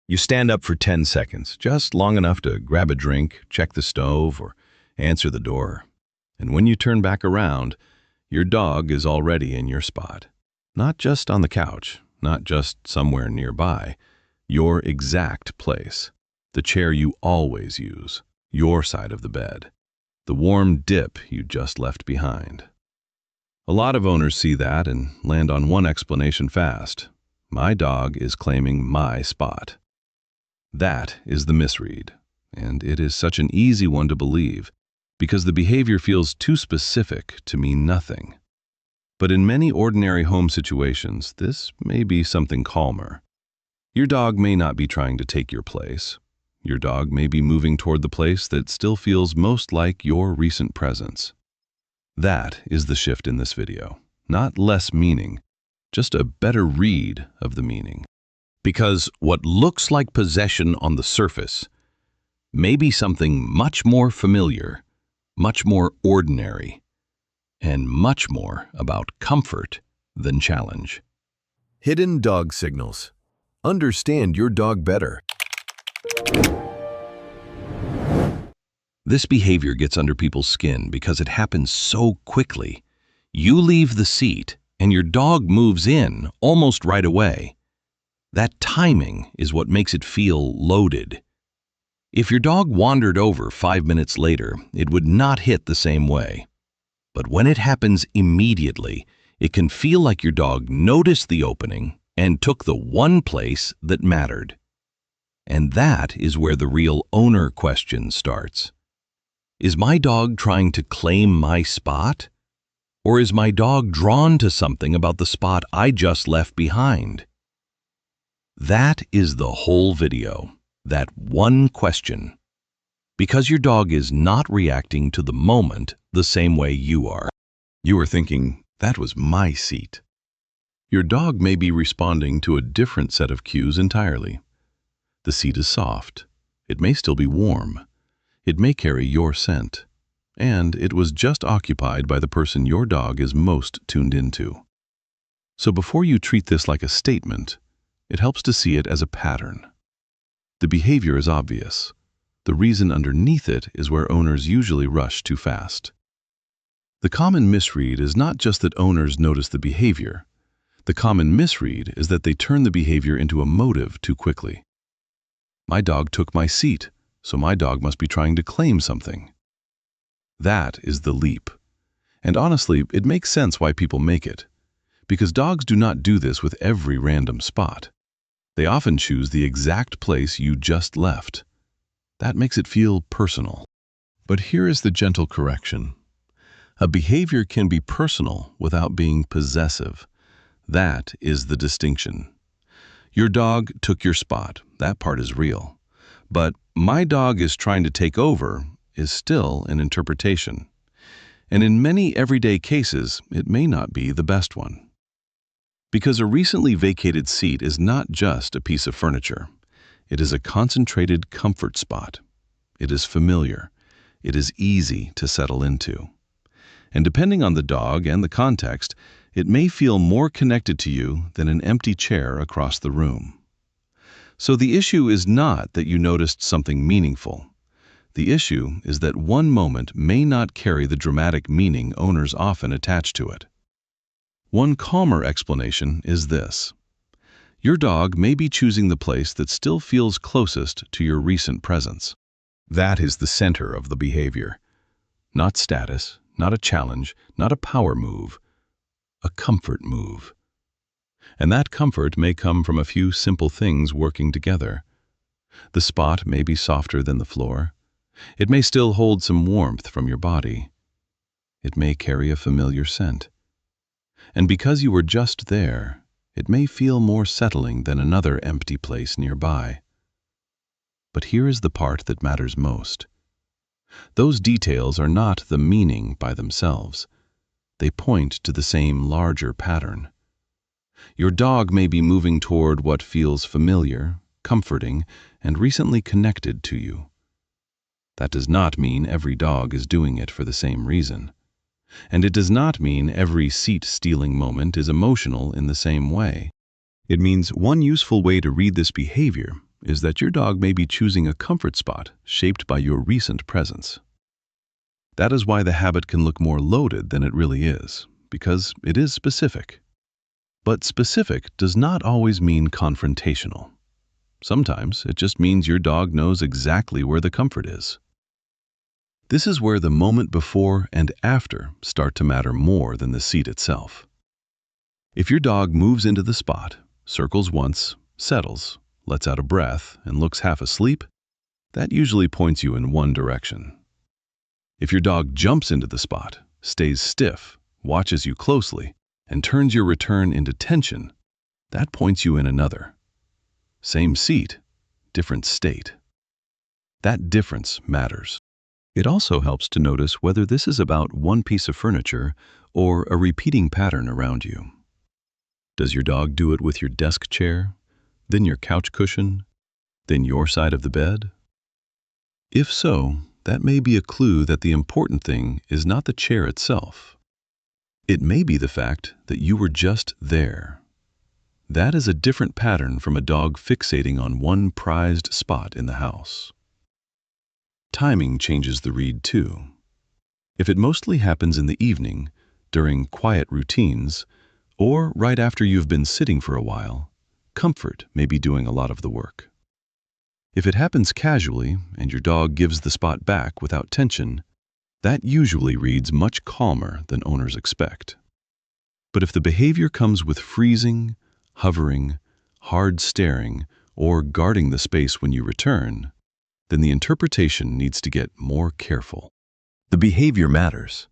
You stand up for 10 seconds, just long enough to grab a drink, check the stove, or answer the door. And when you turn back around, your dog is already in your spot. Not just on the couch, not just somewhere nearby, your exact place. The chair you always use, your side of the bed. The warm dip you just left behind. A lot of owners see that and land on one explanation fast. My dog is claiming my spot. That is the misread, and it is such an easy one to believe because the behavior feels too specific to mean nothing. But in many ordinary home situations, this may be something calmer. Your dog may not be trying to take your place. Your dog may be moving toward the place that still feels most like your recent presence. That is the shift in this video. Not less meaning, just a better read of the meaning. Because what looks like possession on the surface may be something much more familiar, much more ordinary, and much more about comfort than challenge. Hidden dog signals. Understand your dog better. This behavior gets under people's skin because it happens so quickly. You leave the seat and your dog moves in almost right away. That timing is what makes it feel loaded. If your dog wandered over 5 minutes later, it would not hit the same way. But when it happens immediately, it can feel like your dog noticed the opening and took the one place that mattered. And that is where the real owner question starts. Is my dog trying to claim my spot? Or is my dog drawn to something about the spot I just left behind? That is the whole video, that one question. Because your dog is not reacting to the moment the same way you are. You are thinking, that was my seat. Your dog may be responding to a different set of cues entirely. The seat is soft. It may still be warm. It may carry your scent. And it was just occupied by the person your dog is most tuned into. So before you treat this like a statement, it helps to see it as a pattern. The behavior is obvious. The reason underneath it is where owners usually rush too fast. The common misread is not just that owners notice the behavior. The common misread is that they turn the behavior into a motive too quickly. My dog took my seat, so my dog must be trying to claim something. That is the leap. And honestly, it makes sense why people make it. Because dogs do not do this with every random spot. They often choose the exact place you just left. That makes it feel personal. But here is the gentle correction. A behavior can be personal without being possessive. That is the distinction. Your dog took your spot. That part is real. But my dog is trying to take over is still an interpretation. And in many everyday cases, it may not be the best one. Because a recently vacated seat is not just a piece of furniture. It is a concentrated comfort spot. It is familiar. It is easy to settle into. And depending on the dog and the context, it may feel more connected to you than an empty chair across the room. So the issue is not that you noticed something meaningful. The issue is that one moment may not carry the dramatic meaning owners often attach to it. One calmer explanation is this. Your dog may be choosing the place that still feels closest to your recent presence. That is the center of the behavior. Not status, not a challenge, not a power move, a comfort move. And that comfort may come from a few simple things working together. The spot may be softer than the floor. It may still hold some warmth from your body. It may carry a familiar scent. And because you were just there, it may feel more settling than another empty place nearby. But here is the part that matters most. Those details are not the meaning by themselves. They point to the same larger pattern. Your dog may be moving toward what feels familiar, comforting, and recently connected to you. That does not mean every dog is doing it for the same reason. And it does not mean every seat-stealing moment is emotional in the same way. It means one useful way to read this behavior is that your dog may be choosing a comfort spot shaped by your recent presence. That is why the habit can look more loaded than it really is, because it is specific. But specific does not always mean confrontational. Sometimes it just means your dog knows exactly where the comfort is. This is where the moment before and after start to matter more than the seat itself. If your dog moves into the spot, circles once, settles, lets out a breath, and looks half asleep, that usually points you in one direction. If your dog jumps into the spot, stays stiff, watches you closely, and turns your return into tension, that points you in another. Same seat, different state. That difference matters. It also helps to notice whether this is about one piece of furniture or a repeating pattern around you. Does your dog do it with your desk chair, then your couch cushion, then your side of the bed? If so, that may be a clue that the important thing is not the chair itself. It may be the fact that you were just there. That is a different pattern from a dog fixating on one prized spot in the house. Timing changes the read too. If it mostly happens in the evening, during quiet routines, or right after you've been sitting for a while, comfort may be doing a lot of the work. If it happens casually and your dog gives the spot back without tension, that usually reads much calmer than owners expect. But if the behavior comes with freezing, hovering, hard staring, or guarding the space when you return, then the interpretation needs to get more careful. The behavior matters,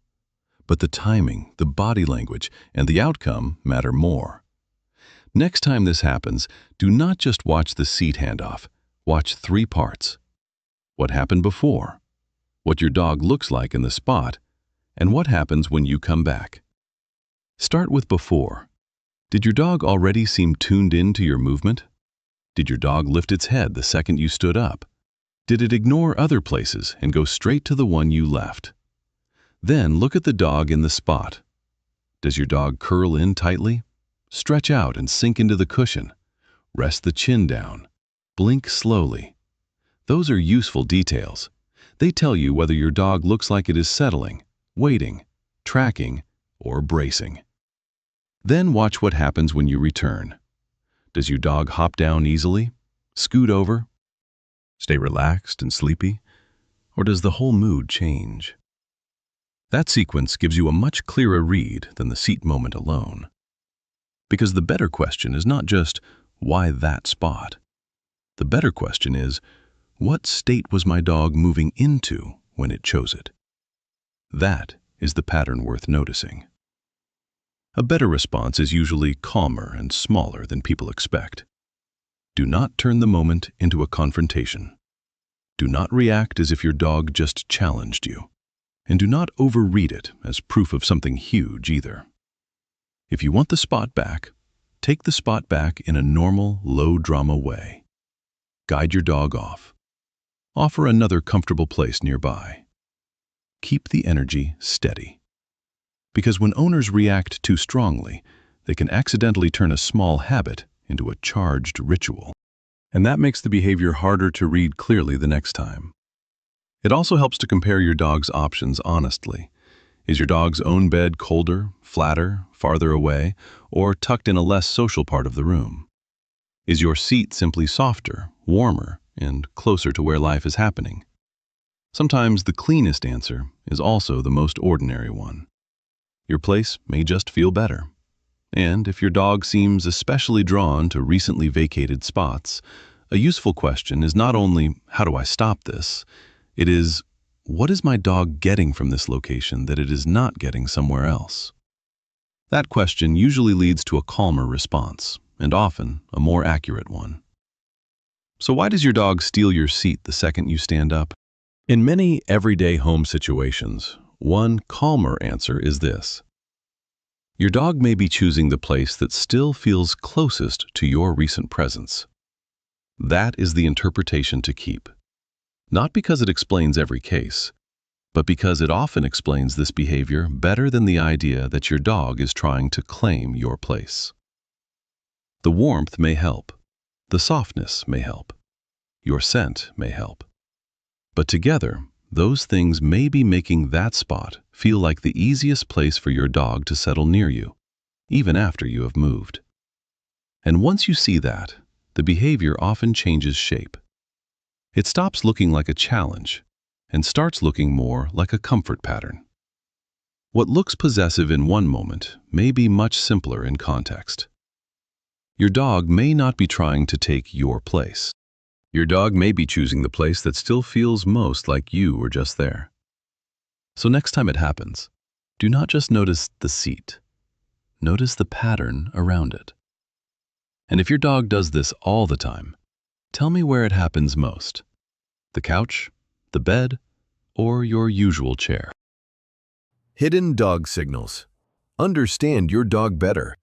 but the timing, the body language, and the outcome matter more. Next time this happens, do not just watch the seat handoff. Watch 3 parts. What happened before, what your dog looks like in the spot, and what happens when you come back. Start with before. Did your dog already seem tuned in to your movement? Did your dog lift its head the second you stood up? Did it ignore other places and go straight to the one you left? Then look at the dog in the spot. Does your dog curl in tightly? Stretch out and sink into the cushion. Rest the chin down. Blink slowly. Those are useful details. They tell you whether your dog looks like it is settling, waiting, tracking, or bracing. Then watch what happens when you return. Does your dog hop down easily? Scoot over? Stay relaxed and sleepy? Or does the whole mood change? That sequence gives you a much clearer read than the seat moment alone. Because the better question is not just, why that spot? The better question is, what state was my dog moving into when it chose it? That is the pattern worth noticing. A better response is usually calmer and smaller than people expect. Do not turn the moment into a confrontation. Do not react as if your dog just challenged you. And do not overread it as proof of something huge either. If you want the spot back, take the spot back in a normal, low-drama way. Guide your dog off. Offer another comfortable place nearby. Keep the energy steady. Because when owners react too strongly, they can accidentally turn a small habit into a charged ritual. And that makes the behavior harder to read clearly the next time. It also helps to compare your dog's options honestly. Is your dog's own bed colder, flatter, farther away, or tucked in a less social part of the room? Is your seat simply softer, warmer, and closer to where life is happening? Sometimes the cleanest answer is also the most ordinary one. Your place may just feel better. And if your dog seems especially drawn to recently vacated spots, a useful question is not only, how do I stop this? It is, what is my dog getting from this location that it is not getting somewhere else? That question usually leads to a calmer response, and often a more accurate one. So why does your dog steal your seat the second you stand up? In many everyday home situations, one calmer answer is this. Your dog may be choosing the place that still feels closest to your recent presence. That is the interpretation to keep. Not because it explains every case, but because it often explains this behavior better than the idea that your dog is trying to claim your place. The warmth may help. The softness may help. Your scent may help. But together, those things may be making that spot feel like the easiest place for your dog to settle near you, even after you have moved. And once you see that, the behavior often changes shape. It stops looking like a challenge and starts looking more like a comfort pattern. What looks possessive in one moment may be much simpler in context. Your dog may not be trying to take your place. Your dog may be choosing the place that still feels most like you were just there. So next time it happens, do not just notice the seat. Notice the pattern around it. And if your dog does this all the time, tell me where it happens most. The couch, the bed, or your usual chair. Hidden dog signals. Understand your dog better.